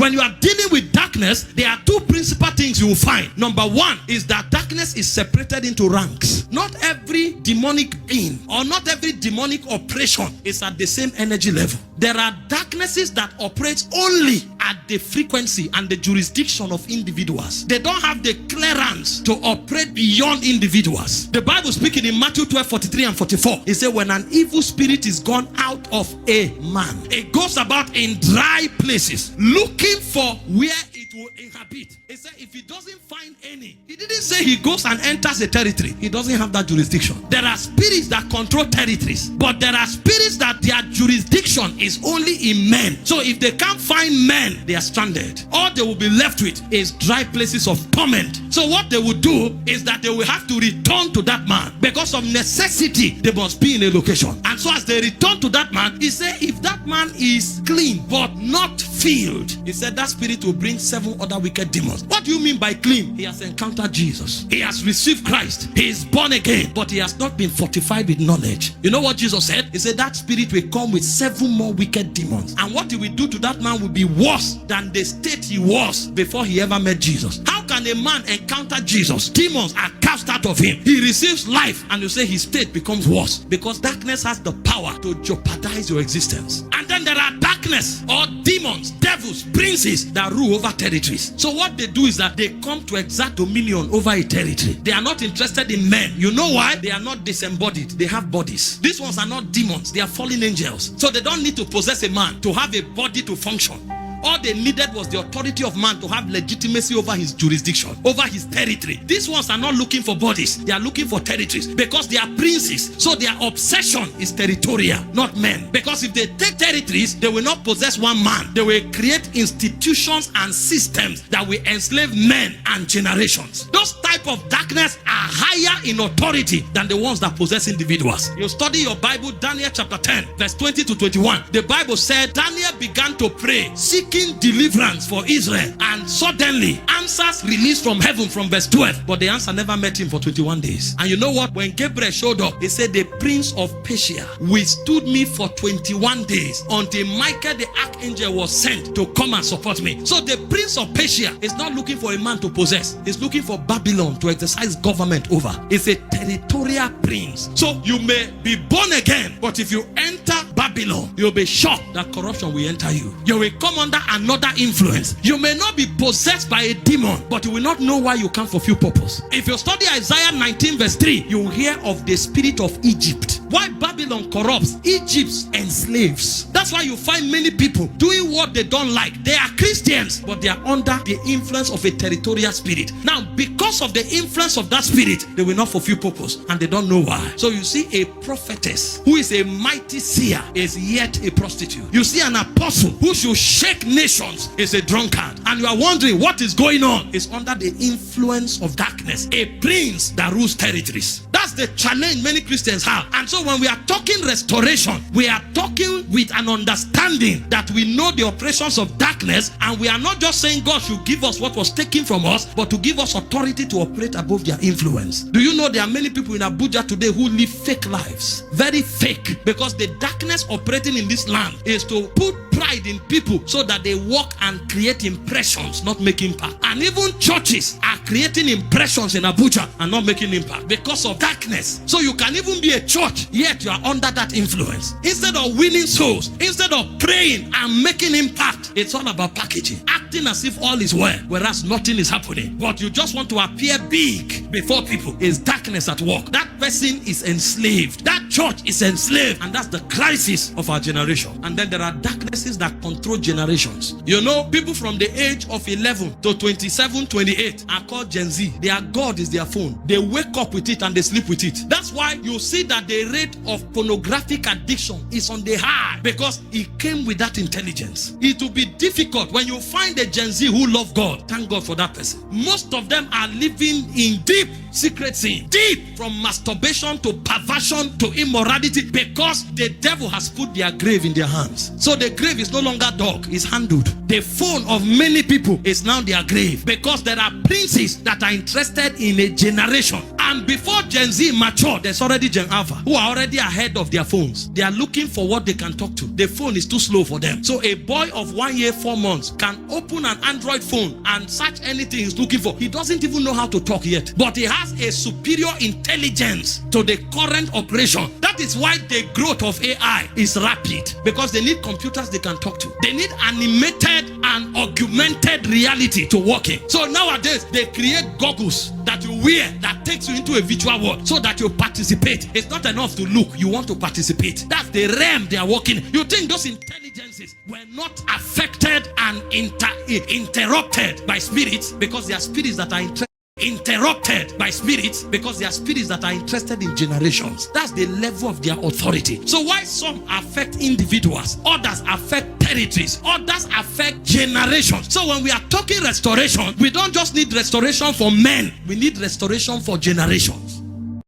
When you are dealing with darkness, there are two principal things you will find. Number one is that darkness is separated into ranks. Not every demonic being or not every demonic operation is at the same energy level. There are darknesses that operate only at the frequency and the jurisdiction of individuals. They don't have the clearance to operate beyond individuals. The Bible speaking in Matthew 12:43 and 44, it says when an evil spirit is gone out of a man, it goes about in dry places looking for where it will inhabit. He said if he doesn't find any, he didn't say he goes and enters a territory. He doesn't have that jurisdiction. There are spirits that control territories, but there are spirits that their jurisdiction is only in men. So if they can't find men, they are stranded. All they will be left with is dry places of torment. So what they will do is that they will have to return to that man. Because of necessity, they must be in a location. And so as they return to that man, he said if that man is clean but not filled, he said that spirit will bring 7 other wicked demons. What do you mean by clean? He has encountered Jesus. He has received Christ. He is born again, but he has not been fortified with knowledge. You know what Jesus said? He said that spirit will come with 7 more wicked demons. And what he will do to that man will be worse than the state he was before he ever met Jesus. How can a man encounter Jesus? Demons are cast out of him. He receives life and you say his state becomes worse because darkness has the power to jeopardize your existence. And then there are darkness or demons, devils, princes that rule over territories. So what they do is that they come to exert dominion over a territory. They are not interested in men. You know why? They are not disembodied. They have bodies. These ones are not demons. They are fallen angels. So they don't need to possess a man to have a body to function. All they needed was the authority of man to have legitimacy over his jurisdiction, over his territory. These ones are not looking for bodies. They are looking for territories because they are princes. So their obsession is territorial, not men. Because if they take territories, they will not possess one man. They will create institutions and systems that will enslave men and generations. Those type of darkness are higher in authority than the ones that possess individuals. You study your Bible, Daniel chapter 10, verse 20 to 21. The Bible said Daniel began to pray, seeking deliverance for Israel, and suddenly answers released from heaven from verse 12, but the answer never met him for 21 days. And you know what? When Gabriel showed up, he said the prince of Persia withstood me for 21 days until Michael the archangel was sent to come and support me. So the prince of Persia is not looking for a man to possess. He's looking for Babylon to exercise government over. It's a territorial prince. So you may be born again, but if you enter Babylon, you'll be shocked that corruption will enter you. You will come under another influence. You may not be possessed by a demon, but you will not know why you can't fulfill purpose. If you study Isaiah 19 verse 3, you will hear of the spirit of Egypt. Why Babylon corrupts, Egypt enslaves. That's why you find many people doing what they don't like. They are Christians, but they are under the influence of a territorial spirit. Now, because of the influence of that spirit, they will not fulfill purpose, and they don't know why. So you see a prophetess who is a mighty seer is yet a prostitute. You see an apostle who should shake nations is a drunkard. And you are wondering what is going on. It's under the influence of darkness. A prince that rules territories. That's the challenge many Christians have. And so when we are talking restoration, we are talking with an understanding that we know the operations of darkness, and we are not just saying God should give us what was taken from us, but to give us authority to operate above their influence. Do you know there are many people in Abuja today who live fake lives? Very fake. Because the darkness operating in this land is to put pride in people so that they walk and create impressions, not make impact. And even churches are creating impressions in Abuja and not making impact because of darkness. So you can even be a church, yet you are under that influence. Instead of winning souls, instead of praying and making impact, it's all about packaging, acting as if all is well, whereas nothing is happening. But you just want to appear big before people. It's darkness at work. That person is enslaved. That church is enslaved. And that's the crisis of our generation. And then there are darknesses that control generations. You know, people from the age of 11 to 27, 28 are called Gen Z. Their God is their phone. They wake up with it and they sleep with it. That's why you see that the rate of pornographic addiction is on the high, because it came with that intelligence. It will be difficult when you find a Gen Z who love God. Thank God for that person. Most of them are living in deep secret sin, deep, from masturbation to perversion to immorality, because the devil has put their grave in their hands. So the grave is no longer dug, it's handled. The phone of many people is now their grave, because there are princes that are interested in a generation. And before Gen Z matured, there's already Gen Alpha who are already ahead of their phones. They are looking for what they can talk to. The phone is too slow for them. So a boy of 1 year, 4 months can open an Android phone and search anything he's looking for. He doesn't even know how to talk yet, but he has a superior intelligence to the current operation. That is why the growth of AI is rapid, because they need computers they can talk to. They need animated and augmented reality to work in. So nowadays they create goggles that you wear that takes you into a virtual world so that you participate. It's not enough to look, you want to participate. That's the realm they are working. You think those intelligences were not affected and interrupted by spirits, because they are spirits that are interrupted by spirits, because they are spirits that are interested in generations. That's the level of their authority. So why some affect individuals, others affect territories, others affect generations. So when we are talking restoration, we don't just need restoration for men, we need restoration for generations.